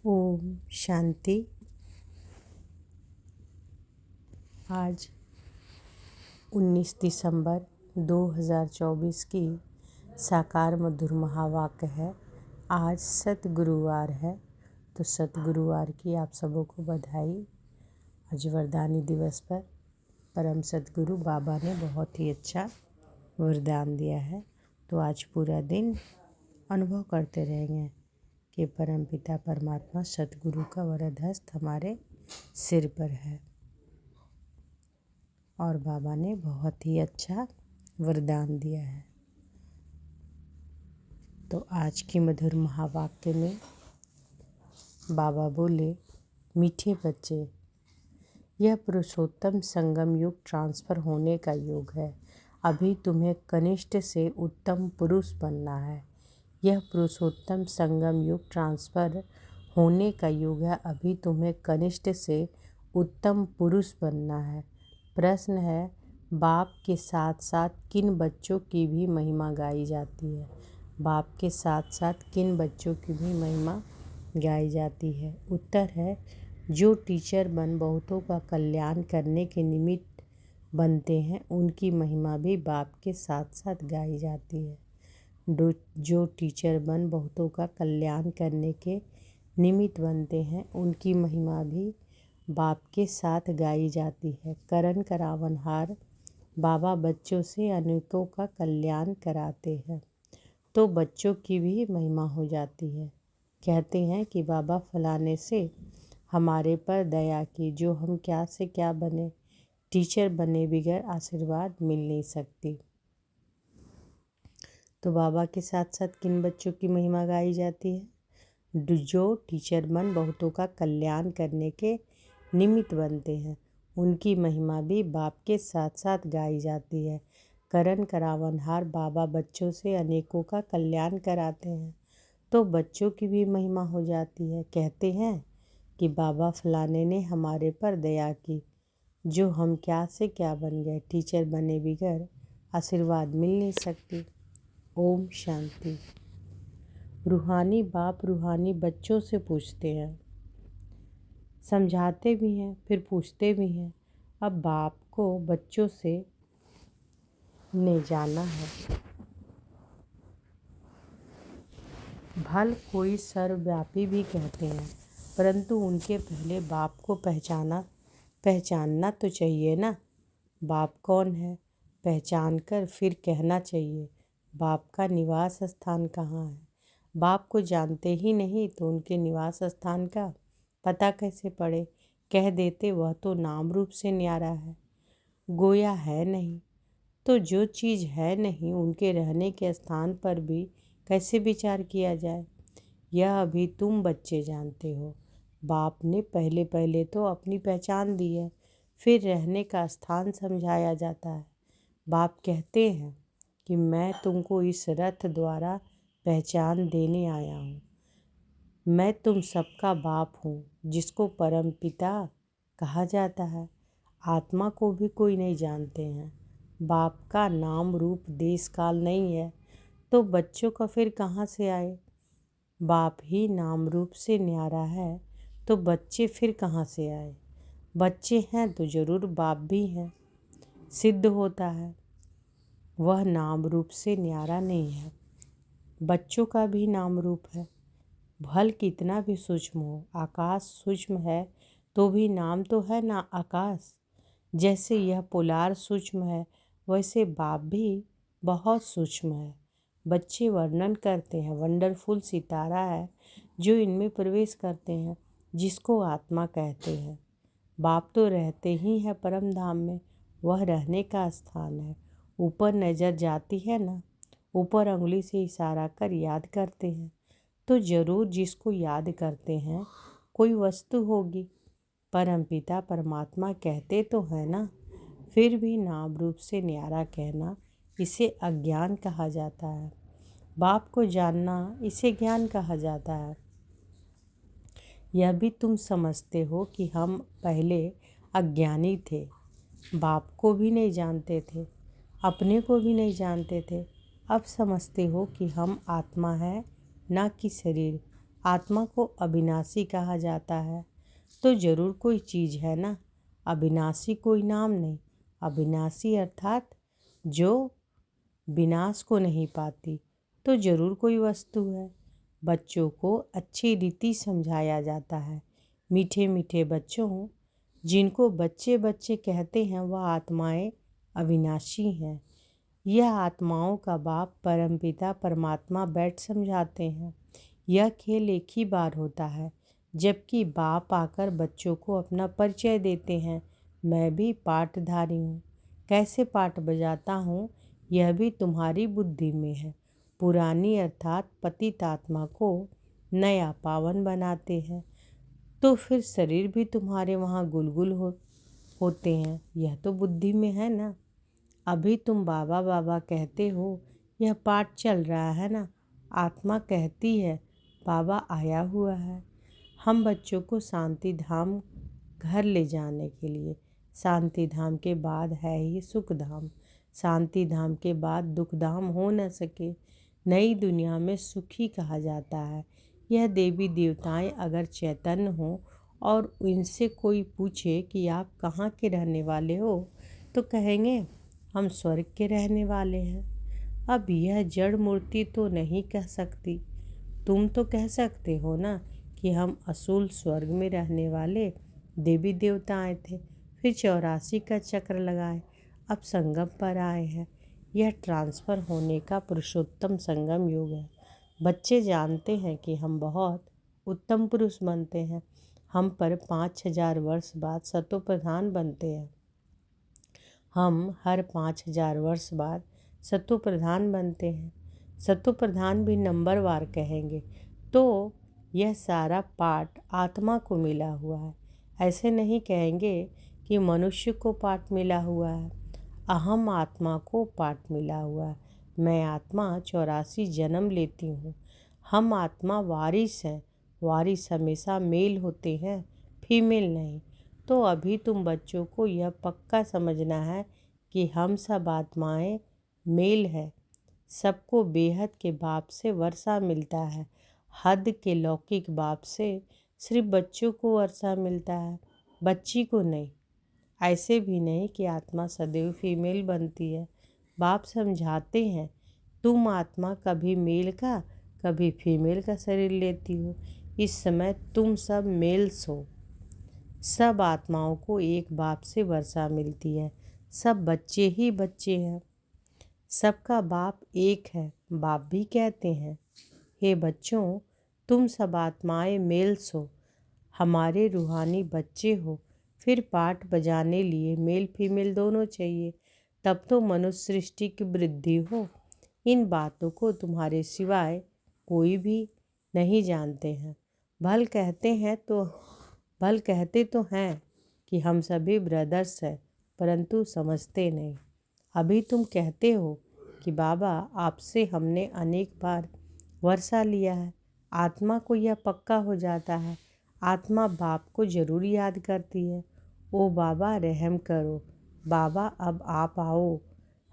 ओम शांति। आज 19 दिसंबर 2024 की साकार मधुर महावाक्य है। आज सतगुरुवार है, तो सतगुरुवार की आप सबों को बधाई। आज वरदानी दिवस पर परम सतगुरु बाबा ने बहुत ही अच्छा वरदान दिया है, तो आज पूरा दिन अनुभव करते रहेंगे कि परमपिता परमात्मा सतगुरु का वरद हस्त हमारे सिर पर है और बाबा ने बहुत ही अच्छा वरदान दिया है। तो आज की मधुर महावाक्य में बाबा बोले, मीठे बच्चे, यह पुरुषोत्तम संगम युग ट्रांसफ़र होने का युग है। अभी तुम्हें कनिष्ठ से उत्तम पुरुष बनना है। यह पुरुषोत्तम संगम युग ट्रांसफ़र होने का युग है। अभी तुम्हें कनिष्ठ से उत्तम पुरुष बनना है। प्रश्न है, बाप के साथ साथ किन बच्चों की भी महिमा गाई जाती है? बाप के साथ साथ किन बच्चों की भी महिमा गाई जाती है? उत्तर है, जो टीचर बन बहुतों का कल्याण करने के निमित्त बनते हैं, उनकी महिमा भी बाप के साथ साथ गाई जाती है। जो टीचर बन बहुतों का कल्याण करने के निमित्त बनते हैं, उनकी महिमा भी बाप के साथ गाई जाती है। करण करावनहार बाबा बच्चों से अनेकों का कल्याण कराते हैं, तो बच्चों की भी महिमा हो जाती है। कहते हैं कि बाबा फलाने से हमारे पर दया की, जो हम क्या से क्या बने, टीचर बने बगैर आशीर्वाद मिल नहीं सकती। तो बाबा के साथ साथ किन बच्चों की महिमा गाई जाती है? जो टीचर बन बहुतों का कल्याण करने के निमित्त बनते हैं, उनकी महिमा भी बाप के साथ साथ गाई जाती है। करण करावनहार बाबा बच्चों से अनेकों का कल्याण कराते हैं, तो बच्चों की भी महिमा हो जाती है। कहते हैं कि बाबा फलाने ने हमारे पर दया की, जो हम क्या से क्या बन गए, टीचर बने बगैर आशीर्वाद मिल नहीं सकती। ओम शांति। रूहानी बाप रूहानी बच्चों से पूछते हैं, समझाते भी हैं, फिर पूछते भी हैं। अब बाप को बच्चों से ने जाना है। भल कोई सर्वव्यापी भी कहते हैं, परंतु उनके पहले बाप को पहचानना तो चाहिए ना। बाप कौन है, पहचान कर फिर कहना चाहिए बाप का निवास स्थान कहाँ है। बाप को जानते ही नहीं तो उनके निवास स्थान का पता कैसे पड़े? कह देते वह तो नाम रूप से न्यारा है, गोया है नहीं। तो जो चीज़ है नहीं, उनके रहने के स्थान पर भी कैसे विचार किया जाए? यह अभी तुम बच्चे जानते हो। बाप ने पहले पहले तो अपनी पहचान दी है, फिर रहने का स्थान समझाया जाता है। बाप कहते हैं कि मैं तुमको इस रथ द्वारा पहचान देने आया हूँ। मैं तुम सबका बाप हूँ, जिसको परम पिता कहा जाता है। आत्मा को भी कोई नहीं जानते हैं। बाप का नाम रूप देश काल नहीं है, तो बच्चों का फिर कहाँ से आए? बाप ही नाम रूप से न्यारा है, तो बच्चे फिर कहाँ से आए? बच्चे हैं तो जरूर बाप भी हैं, सिद्ध होता है। वह नाम रूप से न्यारा नहीं है। बच्चों का भी नाम रूप है, भल कितना भी सूक्ष्म हो। आकाश सूक्ष्म है तो भी नाम तो है ना आकाश। जैसे यह पोलार सूक्ष्म है, वैसे बाप भी बहुत सूक्ष्म है। बच्चे वर्णन करते हैं, वंडरफुल सितारा है जो इनमें प्रवेश करते हैं, जिसको आत्मा कहते हैं। बाप तो रहते ही हैं परम धाम में, वह रहने का स्थान है। ऊपर नज़र जाती है ना, ऊपर उंगली से इशारा कर याद करते हैं, तो जरूर जिसको याद करते हैं कोई वस्तु होगी। परमपिता परमात्मा कहते तो है ना, फिर भी नाम रूप से न्यारा कहना, इसे अज्ञान कहा जाता है। बाप को जानना, इसे ज्ञान कहा जाता है। यह भी तुम समझते हो कि हम पहले अज्ञानी थे, बाप को भी नहीं जानते थे, अपने को भी नहीं जानते थे। अब समझते हो कि हम आत्मा है, ना कि शरीर। आत्मा को अविनाशी कहा जाता है तो जरूर कोई चीज़ है ना। अविनाशी कोई नाम नहीं, अविनाशी अर्थात जो विनाश को नहीं पाती, तो जरूर कोई वस्तु है। बच्चों को अच्छी रीति समझाया जाता है। मीठे मीठे बच्चों, जिनको बच्चे बच्चे कहते हैं, वह आत्माएं अविनाशी हैं। यह आत्माओं का बाप परमपिता परमात्मा बैठ समझाते हैं। यह खेल एक ही बार होता है, जबकि बाप आकर बच्चों को अपना परिचय देते हैं। मैं भी पाठधारी हूँ, कैसे पाठ बजाता हूँ यह भी तुम्हारी बुद्धि में है। पुरानी अर्थात पतित आत्मा को नया पावन बनाते हैं, तो फिर शरीर भी तुम्हारे वहाँ गुलगुल होते हैं। यह तो बुद्धि में है ना। अभी तुम बाबा बाबा कहते हो, यह पाठ चल रहा है ना। आत्मा कहती है बाबा आया हुआ है। हम बच्चों को शांति धाम घर ले जाने के लिए। शांति धाम के बाद है ही सुख धाम। शांति धाम के बाद दुख धाम हो न सके। नई दुनिया में सुखी कहा जाता है। यह देवी देवताएं अगर चैतन्य हों और इनसे कोई पूछे कि आप कहाँ के रहने वाले हो, तो कहेंगे हम स्वर्ग के रहने वाले हैं। अब यह जड़ मूर्ति तो नहीं कह सकती। तुम तो कह सकते हो ना कि हम असूल स्वर्ग में रहने वाले देवी देवता आए थे, फिर 84 का चक्र लगाए, अब संगम पर आए हैं। यह ट्रांसफ़र होने का पुरुषोत्तम संगम योग है। बच्चे जानते हैं कि हम बहुत उत्तम पुरुष बनते हैं। हम पर 5000 वर्ष बाद सतो प्रधान बनते हैं। हम हर 5000 वर्ष बाद सतो प्रधान बनते हैं। सतो प्रधान भी नंबरवार कहेंगे। तो यह सारा पाठ आत्मा को मिला हुआ है। ऐसे नहीं कहेंगे कि मनुष्य को पाठ मिला हुआ है। अहम आत्मा को पाठ मिला हुआ है। मैं आत्मा 84 जन्म लेती हूँ। हम आत्मा वारिस हैं। वारिस हमेशा मेल होते हैं, फीमेल नहीं। तो अभी तुम बच्चों को यह पक्का समझना है कि हम सब आत्माएं मेल है। सबको बेहद के बाप से वर्षा मिलता है। हद के लौकिक बाप से सिर्फ बच्चों को वर्षा मिलता है, बच्ची को नहीं। ऐसे भी नहीं कि आत्मा सदैव फीमेल बनती है। बाप समझाते हैं तुम आत्मा कभी मेल का कभी फीमेल का शरीर लेती हो। इस समय तुम सब मेल्स हो। सब आत्माओं को एक बाप से वर्षा मिलती है। सब बच्चे ही बच्चे हैं। सबका बाप एक है, बाप भी कहते हैं। हे बच्चों, तुम सब आत्माएं मेल्स हो, हमारे रूहानी बच्चे हो। फिर पाठ बजाने लिए मेल फीमेल दोनों चाहिए, तब तो मनुष्य सृष्टि की वृद्धि हो। इन बातों को तुम्हारे सिवाय कोई भी नहीं जानते हैं। भल कहते तो हैं कि हम सभी ब्रदर्स हैं, परंतु समझते नहीं। अभी तुम कहते हो कि बाबा आपसे हमने अनेक बार वर्षा लिया है। आत्मा को यह पक्का हो जाता है। आत्मा बाप को जरूर याद करती है। ओ बाबा रहम करो, बाबा अब आप आओ,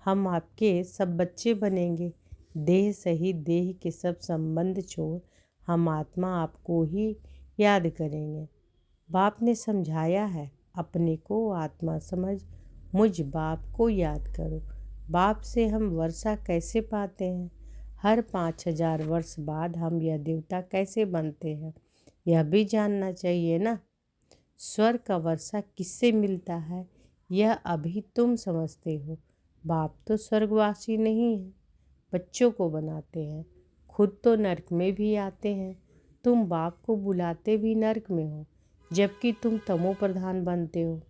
हम आपके सब बच्चे बनेंगे। देह सहित देह के सब संबंध छोड़ हम आत्मा आपको ही याद करेंगे। बाप ने समझाया है, अपने को आत्मा समझ मुझ बाप को याद करो। बाप से हम वर्षा कैसे पाते हैं? हर 5000 वर्ष बाद हम यह देवता कैसे बनते हैं, यह भी जानना चाहिए ना। स्वर्ग का वर्षा किससे मिलता है, यह अभी तुम समझते हो। बाप तो स्वर्गवासी नहीं है, बच्चों को बनाते हैं। खुद तो नरक में भी आते हैं। तुम बाप को बुलाते भी नरक में हो, जबकि तुम तमो प्रधान बनते हो।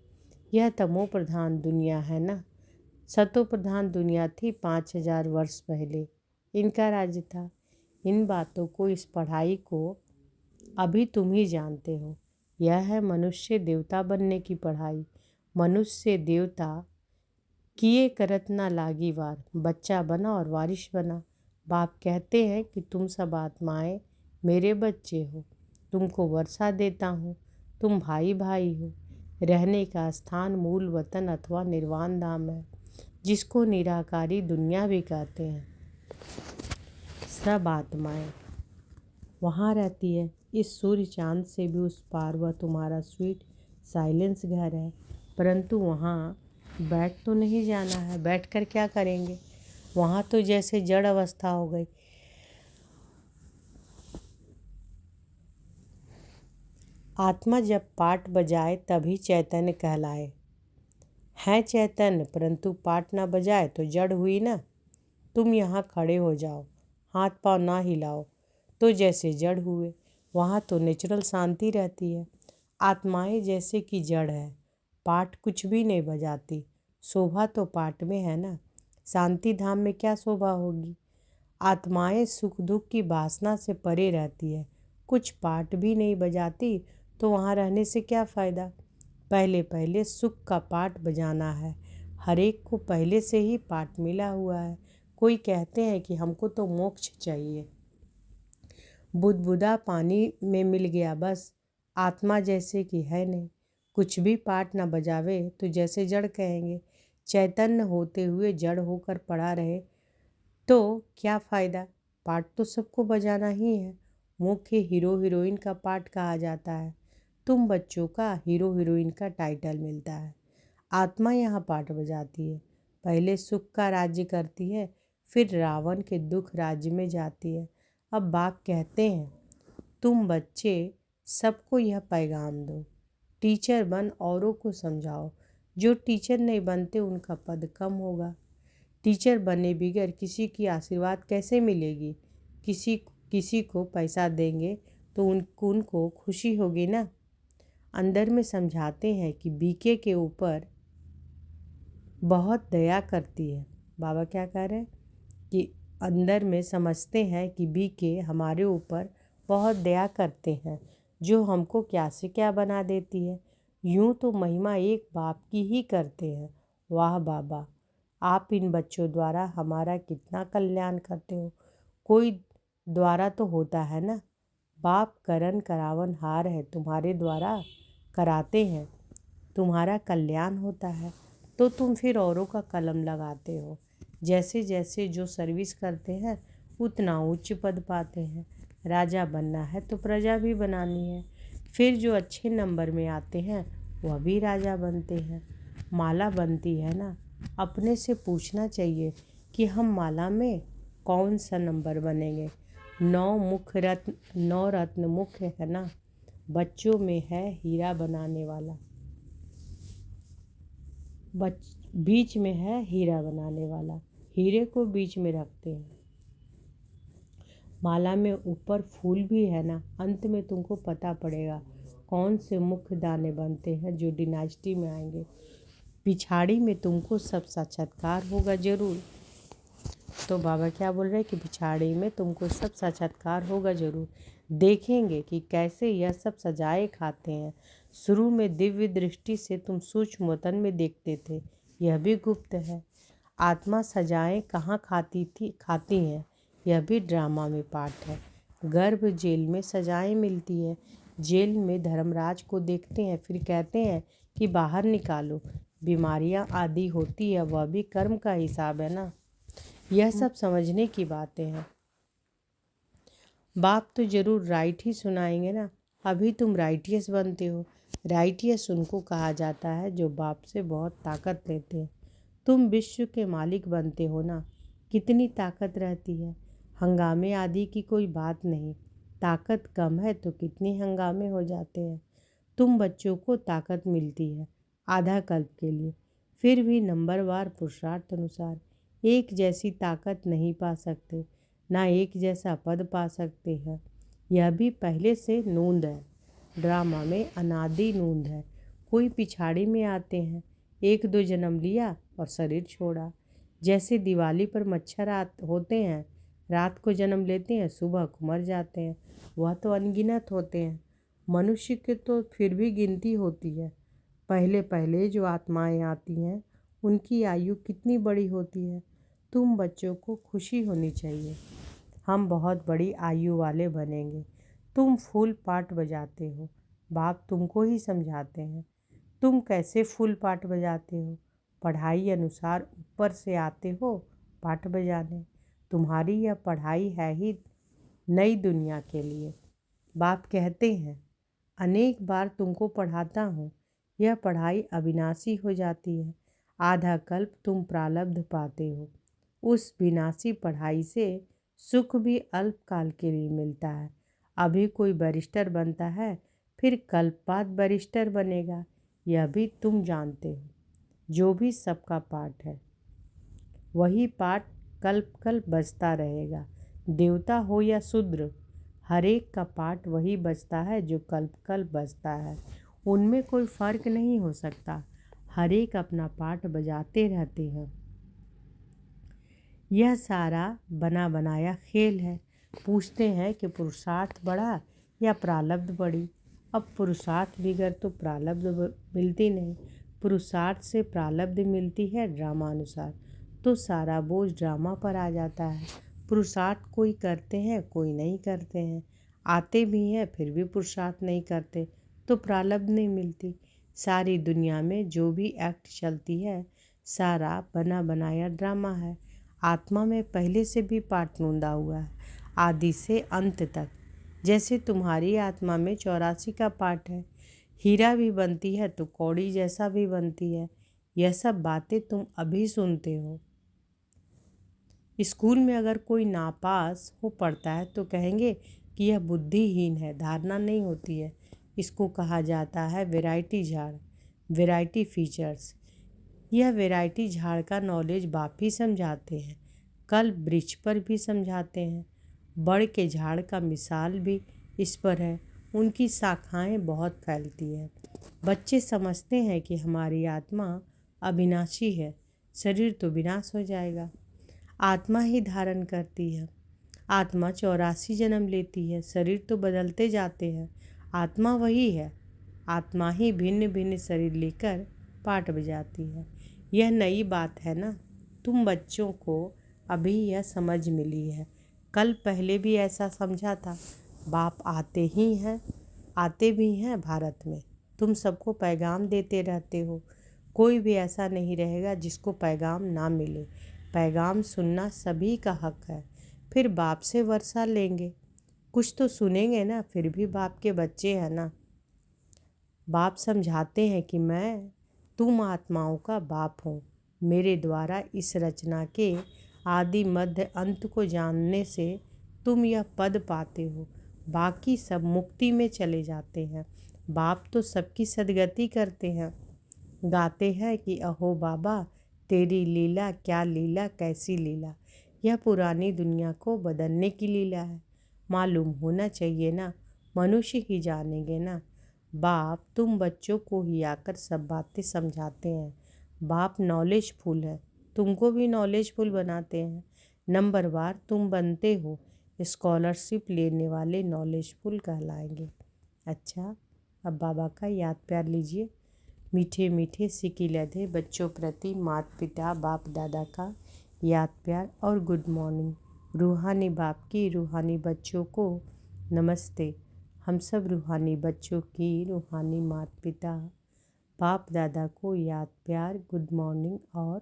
यह तमो प्रधान दुनिया है ना। सतो प्रधान दुनिया थी 5000 वर्ष पहले, इनका राज्य था। इन बातों को, इस पढ़ाई को अभी तुम ही जानते हो। यह है मनुष्य देवता बनने की पढ़ाई। मनुष्य देवता किए करत ना लागी वार, बच्चा बना और वारिश बना। बाप कहते हैं कि तुम सब आत्माएं मेरे बच्चे हो, तुमको वर्षा देता हूँ। तुम भाई भाई हो। रहने का स्थान मूल वतन अथवा निर्वाण धाम है, जिसको निराकारी दुनिया भी कहते हैं। सब आत्माएं वहाँ रहती है। इस सूर्य चाँद से भी उस पार वह तुम्हारा स्वीट साइलेंस घर है। परंतु वहाँ बैठ तो नहीं जाना है। बैठ कर क्या करेंगे? वहाँ तो जैसे जड़ अवस्था हो गई। आत्मा जब पाठ बजाए तभी चैतन्य कहलाए। है चैतन्य परंतु पाठ ना बजाए तो जड़ हुई ना। तुम यहाँ खड़े हो जाओ, हाथ पाँव ना हिलाओ तो जैसे जड़ हुए। वहाँ तो नेचुरल शांति रहती है। आत्माएं जैसे कि जड़ है, पाठ कुछ भी नहीं बजाती। शोभा तो पाठ में है ना। शांति धाम में क्या शोभा होगी? आत्माएं सुख दुख की वासना से परे रहती है। कुछ पाठ भी नहीं बजाती तो वहाँ रहने से क्या फ़ायदा? पहले पहले सुख का पाठ बजाना है। हर एक को पहले से ही पाठ मिला हुआ है। कोई कहते हैं कि हमको तो मोक्ष चाहिए, बुदबुदा पानी में मिल गया बस। आत्मा जैसे कि है नहीं। कुछ भी पाठ ना बजावे तो जैसे जड़ कहेंगे। चैतन्य होते हुए जड़ होकर पड़ा रहे तो क्या फ़ायदा? पाठ तो सबको बजाना ही है। मुख्य हीरो हीरोइन का पाठ कहा जाता है। तुम बच्चों का हीरो हीरोइन का टाइटल मिलता है। आत्मा यहाँ पाठ बजाती है। पहले सुख का राज्य करती है, फिर रावण के दुख राज्य में जाती है। अब बाप कहते हैं तुम बच्चे सबको यह पैगाम दो, टीचर बन औरों को समझाओ। जो टीचर नहीं बनते उनका पद कम होगा। टीचर बने बगैर किसी की आशीर्वाद कैसे मिलेगी? किसी किसी को पैसा देंगे तो उनको खुशी होगी ना। अंदर में समझाते हैं कि बीके के ऊपर बहुत दया करती है। बाबा क्या कह रहे हैं कि अंदर में समझते हैं कि बीके हमारे ऊपर बहुत दया करते हैं, जो हमको क्या से क्या बना देती है। यूं तो महिमा एक बाप की ही करते हैं। वाह बाबा, आप इन बच्चों द्वारा हमारा कितना कल्याण करते हो। कोई द्वारा तो होता है ना। बाप करन करावन हार है, तुम्हारे द्वारा कराते हैं, तुम्हारा कल्याण होता है तो तुम फिर औरों का कलम लगाते हो। जैसे जैसे जो सर्विस करते हैं उतना उच्च पद पाते हैं। राजा बनना है तो प्रजा भी बनानी है। फिर जो अच्छे नंबर में आते हैं वह भी राजा बनते हैं। माला बनती है ना। अपने से पूछना चाहिए कि हम माला में कौन सा नंबर बनेंगे। 9 रत्न मुख्य है ना। बच्चों में है हीरा बनाने वाला, बीच में है हीरा बनाने वाला। हीरे को बीच में रखते हैं। माला में ऊपर फूल भी है ना। अंत में तुमको पता पड़ेगा कौन से मुख्य दाने बनते हैं जो डिनास्टी में आएंगे। पिछाड़ी में तुमको सब साक्षात्कार होगा जरूर। तो बाबा क्या बोल रहे हैं कि पिछाड़ी में तुमको सब साक्षात्कार होगा जरूर। देखेंगे कि कैसे यह सब सजाए खाते हैं। शुरू में दिव्य दृष्टि से तुम सूक्ष्म वतन में देखते थे, यह भी गुप्त है। आत्मा सजाएं कहाँ खाती हैं, यह भी ड्रामा में पाठ है। गर्भ जेल में सजाएं मिलती है। जेल में धर्मराज को देखते हैं, फिर कहते हैं कि बाहर निकालो। बीमारियां आदि होती है, वह भी कर्म का हिसाब है ना। यह सब समझने की बातें हैं। बाप तो जरूर राइट ही सुनाएंगे ना। अभी तुम राइटियस बनते हो। राइटियस उनको कहा जाता है जो बाप से बहुत ताकत लेते हैं। तुम विश्व के मालिक बनते हो ना। कितनी ताकत रहती है। हंगामे आदि की कोई बात नहीं। ताकत कम है तो कितने हंगामे हो जाते हैं। तुम बच्चों को ताकत मिलती है आधा कल्प के लिए, फिर भी नंबरवार पुरुषार्थ अनुसार एक जैसी ताकत नहीं पा सकते, ना एक जैसा पद पा सकते हैं। यह भी पहले से नूंद है। ड्रामा में अनादि नूंद है। कोई पिछाड़ी में आते हैं, 1-2 जन्म लिया और शरीर छोड़ा। जैसे दिवाली पर मच्छर होते हैं, रात को जन्म लेते हैं, सुबह को मर जाते हैं। वह तो अनगिनत होते हैं। मनुष्य के तो फिर भी गिनती होती है। पहले पहले जो आत्माएं आती हैं उनकी आयु कितनी बड़ी होती है। तुम बच्चों को खुशी होनी चाहिए, हम बहुत बड़ी आयु वाले बनेंगे। तुम फुल पाठ बजाते हो, बाप तुमको ही समझाते हैं। तुम कैसे फुल पाठ बजाते हो? पढ़ाई अनुसार ऊपर से आते हो पाठ बजाने। तुम्हारी यह पढ़ाई है ही नई दुनिया के लिए। बाप कहते हैं, अनेक बार तुमको पढ़ाता हूँ, यह पढ़ाई अविनाशी हो जाती है। आधा कल्प तुम प्रारब्ध पाते हो। उस विनाशी पढ़ाई से सुख भी अल्पकाल के लिए मिलता है। अभी कोई बैरिस्टर बनता है, फिर कल्प बाद बैरिस्टर बनेगा, यह भी तुम जानते हो। जो भी सबका पाठ है, वही पाठ कल्प कल्प बजता रहेगा। देवता हो या शूद्र, हर एक का पाठ वही बजता है जो कल्प कल्प बजता है। उनमें कोई फर्क नहीं हो सकता, हर एक अपना पाठ बजाते रहते हैं। यह सारा बना बनाया खेल है। पूछते हैं कि पुरुषार्थ बढ़ा या प्रारब्ध बढ़ी। अब पुरुषार्थ बिगड़ तो प्रारब्ध मिलती नहीं, पुरुषार्थ से प्रारब्ध मिलती है ड्रामानुसार, तो सारा बोझ ड्रामा पर आ जाता है। पुरुषार्थ कोई करते हैं, कोई नहीं करते हैं, आते भी हैं फिर भी पुरुषार्थ नहीं करते, तो प्रारब्ध नहीं मिलती। सारी दुनिया में जो भी एक्ट चलती है, सारा बना बनाया ड्रामा है। आत्मा में पहले से भी पाठ नूंदा हुआ है, आदि से अंत तक। जैसे तुम्हारी आत्मा में 84 का पाठ है। हीरा भी बनती है तो कौड़ी जैसा भी बनती है। यह सब बातें तुम अभी सुनते हो। स्कूल में अगर कोई नापास हो पढ़ता है तो कहेंगे कि यह बुद्धिहीन है, धारणा नहीं होती है। इसको कहा जाता है वैरायटी झाड़, वैरायटी फीचर्स। यह वैरायटी झाड़ का नॉलेज बाप ही समझाते हैं, कल वृक्ष पर भी समझाते हैं। बड़ के झाड़ का मिसाल भी इस पर है, उनकी शाखाएं बहुत फैलती है। बच्चे समझते हैं कि हमारी आत्मा अविनाशी है, शरीर तो विनाश हो जाएगा। आत्मा ही धारण करती है। आत्मा 84 जन्म लेती है, शरीर तो बदलते जाते हैं। आत्मा वही है, आत्मा ही भिन्न भिन्न शरीर लेकर पाठ बजाती है। यह नई बात है ना, तुम बच्चों को अभी यह समझ मिली है, कल पहले भी ऐसा समझा था। बाप आते ही हैं, आते भी हैं भारत में, तुम सबको पैगाम देते रहते हो। कोई भी ऐसा नहीं रहेगा जिसको पैगाम ना मिले। पैगाम सुनना सभी का हक है। फिर बाप से वर्षा लेंगे, कुछ तो सुनेंगे ना, फिर भी बाप के बच्चे हैं ना। बाप समझाते हैं कि मैं तुम आत्माओं का बाप हूँ। मेरे द्वारा इस रचना के आदि मध्य अंत को जानने से तुम यह पद पाते हो, बाकी सब मुक्ति में चले जाते हैं। बाप तो सबकी सदगति करते हैं। गाते हैं कि अहो बाबा तेरी लीला क्या लीला, कैसी लीला। यह पुरानी दुनिया को बदलने की लीला है। मालूम होना चाहिए ना, मनुष्य ही जानेंगे ना। बाप तुम बच्चों को ही आकर सब बातें समझाते हैं। बाप नॉलेजफुल है, तुमको भी नॉलेजफुल बनाते हैं। नंबरवार तुम बनते हो, स्कॉलरशिप लेने वाले नॉलेजफुल कहलाएंगे। अच्छा, अब बाबा का याद प्यार लीजिए। मीठे मीठे सिकी लधे बच्चों प्रति माता पिता बाप दादा का याद प्यार और गुड मॉर्निंग। रूहानी बाप की रूहानी बच्चों को नमस्ते। हम सब रूहानी बच्चों की रूहानी माता पिता बाप दादा को याद प्यार, गुड मॉर्निंग और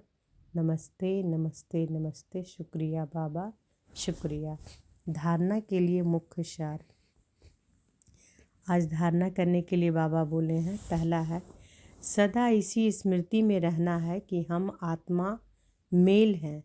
नमस्ते नमस्ते नमस्ते। शुक्रिया बाबा, शुक्रिया। धारणा के लिए मुख्य सार। आज धारणा करने के लिए बाबा बोले हैं, पहला है सदा इसी स्मृति में रहना है कि हम आत्मा मेल हैं।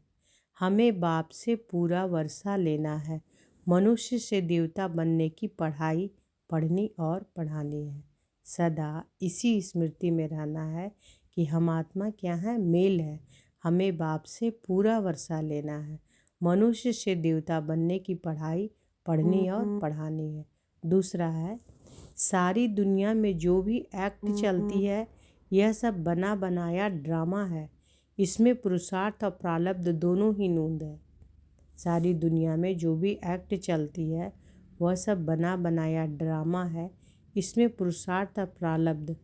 हमें बाप से पूरा वर्षा लेना है। मनुष्य से देवता बनने की पढ़ाई पढ़नी और पढ़ानी है। सदा इसी स्मृति में रहना है कि हम आत्मा क्या है, मेल है। हमें बाप से पूरा वर्षा लेना है। मनुष्य से देवता बनने की पढ़ाई पढ़नी और पढ़ानी है। दूसरा है सारी दुनिया में जो भी एक्ट चलती है, यह सब बना बनाया ड्रामा है। इसमें पुरुषार्थ और प्रारब्ध दोनों ही नूंद है। सारी दुनिया में जो भी एक्ट चलती है, वह सब बना बनाया ड्रामा है। इसमें पुरुषार्थ और प्रारब्ध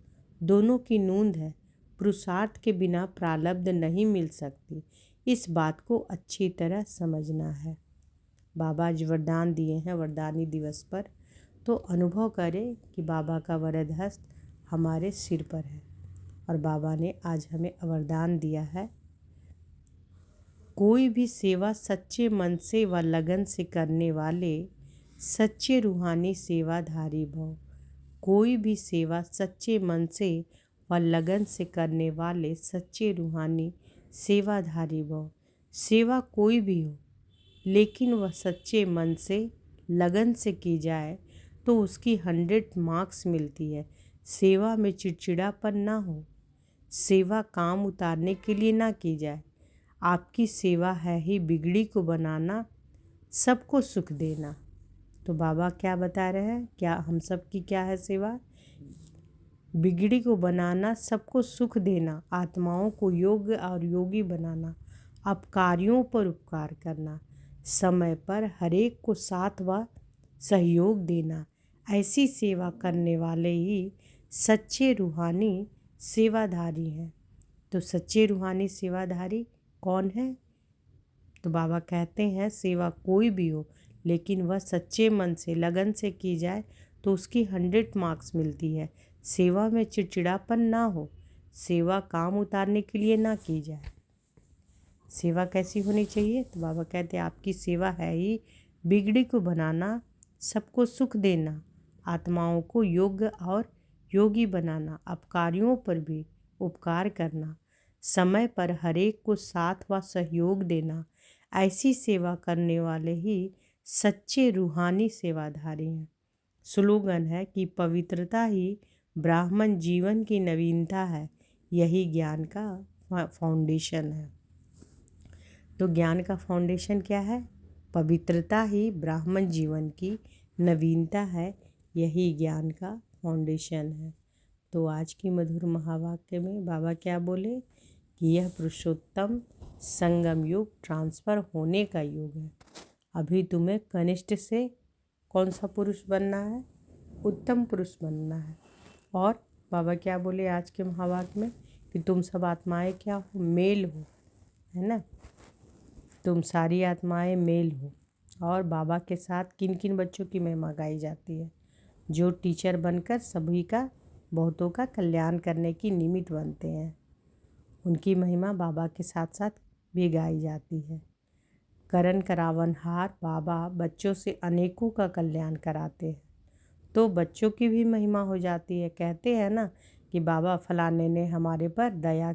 दोनों की नूंद है। पुरुषार्थ के बिना प्रारब्ध नहीं मिल सकती। इस बात को अच्छी तरह समझना है। बाबा आज वरदान दिए हैं वरदानी दिवस पर, तो अनुभव करें कि बाबा का वरद हस्त हमारे सिर पर है और बाबा ने आज हमें वरदान दिया है, कोई भी सेवा सच्चे मन से व लगन से करने वाले सच्चे रूहानी सेवाधारी भव। कोई भी सेवा सच्चे मन से व लगन से करने वाले सच्चे रूहानी सेवाधारी भव। सेवा कोई भी हो, लेकिन वह सच्चे मन से लगन से की जाए तो उसकी 100 मार्क्स मिलती है। सेवा में चिड़चिड़ापन ना हो। सेवा काम उतारने के लिए ना की जाए। आपकी सेवा है ही बिगड़ी को बनाना, सबको सुख देना। तो बाबा क्या बता रहे हैं, क्या हम सब की क्या है सेवा? बिगड़ी को बनाना, सबको सुख देना, आत्माओं को योग्य और योगी बनाना, अपकारियों पर उपकार करना, समय पर हरेक को साथ व सहयोग देना। ऐसी सेवा करने वाले ही सच्चे रूहानी सेवाधारी हैं। तो सच्चे रूहानी सेवाधारी कौन है? तो बाबा कहते हैं सेवा कोई भी हो, लेकिन वह सच्चे मन से लगन से की जाए तो उसकी 100 मार्क्स मिलती है। सेवा में चिड़चिड़ापन ना हो। सेवा काम उतारने के लिए ना की जाए। सेवा कैसी होनी चाहिए? तो बाबा कहते हैं आपकी सेवा है ही बिगड़ी को बनाना, सबको सुख देना, आत्माओं को योग्य और योगी बनाना, अपकारियों पर भी उपकार करना, समय पर हरेक को साथ व सहयोग देना। ऐसी सेवा करने वाले ही सच्चे रूहानी सेवाधारी हैं। स्लोगन है कि पवित्रता ही ब्राह्मण जीवन की नवीनता है, यही ज्ञान का फाउंडेशन है। तो ज्ञान का फाउंडेशन क्या है? पवित्रता ही ब्राह्मण जीवन की नवीनता है, यही ज्ञान का फाउंडेशन है। तो आज की मधुर महावाक्य में बाबा क्या बोले कि यह पुरुषोत्तम संगम युग ट्रांसफ़र होने का युग है। अभी तुम्हें कनिष्ठ से कौन सा पुरुष बनना है? उत्तम पुरुष बनना है। और बाबा क्या बोले आज के महावाक्य में कि तुम सब आत्माएं क्या हो? मेल हो, है ना? तुम सारी आत्माएं मेल हो। और बाबा के साथ किन किन बच्चों की महिमा गाई जाती है? जो टीचर बनकर सभी का, बहुतों का कल्याण करने की निमित्त बनते हैं, उनकी महिमा बाबा के साथ साथ भी गाई जाती है। करण करावनहार बाबा बच्चों से अनेकों का कल्याण कराते हैं, तो बच्चों की भी महिमा हो जाती है। कहते हैं ना कि बाबा फलाने ने हमारे पर दया